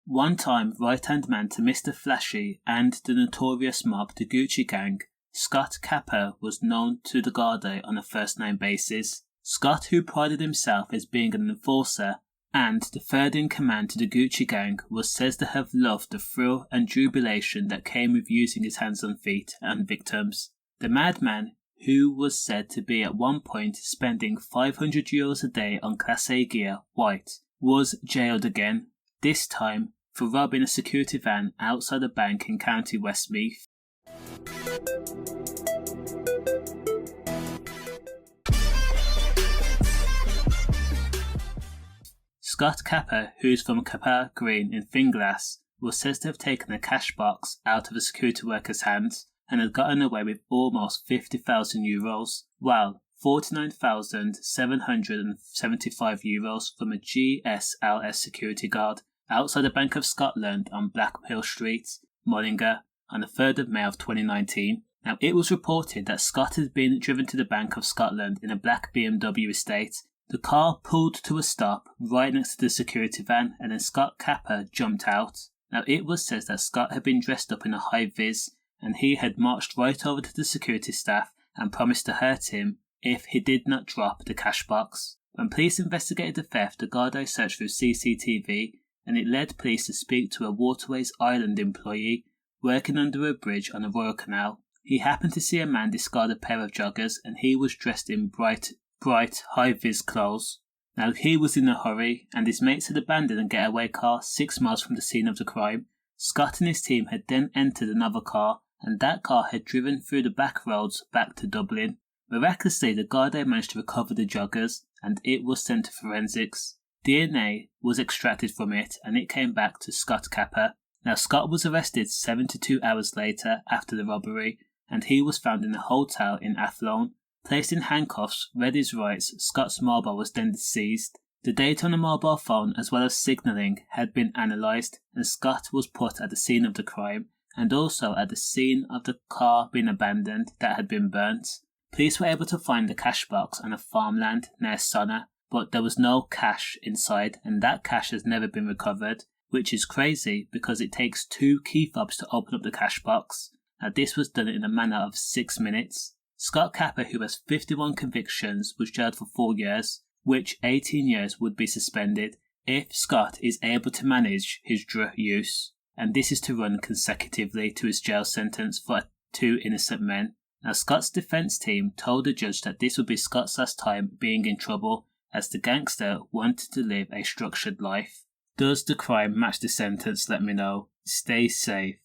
One time right-hand man to Mr. Flashy and the notorious mob, the Gucci Gang, Scott Cappagh was known to the gardai on a first-name basis. Scott, who prided himself as being an enforcer and the third in command to the Gucci Gang, was said to have loved the thrill and jubilation that came with using his hands and feet and victims. The madman, who was said to be at one point spending €500 a day on Class A gear, white, was jailed again, this time for robbing a security van outside a bank in County Westmeath. Scott Cappagh, who's from Cappagh Green in Finglas, was said to have taken a cash box out of a security worker's hands and had gotten away with almost €50,000, while €49,775 from a GSLS security guard outside the Bank of Scotland on Blackball Street, Mullingar, on the 3rd of May of 2019. Now, it was reported that Scott had been driven to the Bank of Scotland in a black BMW estate. The car pulled to a stop right next to the security van, and then Scott Cappagh jumped out. Now, it was said that Scott had been dressed up in a high-vis, and he had marched right over to the security staff and promised to hurt him if he did not drop the cash box. When police investigated the theft, the gardai searched through CCTV, and it led police to speak to a Waterways Island employee working under a bridge on the Royal Canal. He happened to see a man discard a pair of joggers, and he was dressed in bright high-vis clothes. Now, he was in a hurry, and his mates had abandoned a getaway car 6 miles from the scene of the crime. Scott and his team had then entered another car, and that car had driven through the back roads back to Dublin. Miraculously, the gardai managed to recover the joggers, and it was sent to forensics. DNA was extracted from it, and it came back to Scott Cappagh. Now, Scott was arrested 72 hours later after the robbery, and he was found in a hotel in Athlone. Placed in handcuffs, read his rights, Scott's mobile was then seized. The data on the mobile phone as well as signalling had been analysed, and Scott was put at the scene of the crime and also at the scene of the car being abandoned that had been burnt. Police were able to find the cash box on a farmland near Sonna, but there was no cash inside, and that cash has never been recovered, which is crazy because it takes 2 key fobs to open up the cash box. Now, this was done in a manner of 6 minutes. Scott Cappagh, who has 51 convictions, was jailed for 4 years, which 18 years would be suspended if Scott is able to manage his drug use, and this is to run consecutively to his jail sentence for 2 innocent men. Now, Scott's defence team told the judge that this would be Scott's last time being in trouble, as the gangster wanted to live a structured life. Does the crime match the sentence? Let me know. Stay safe.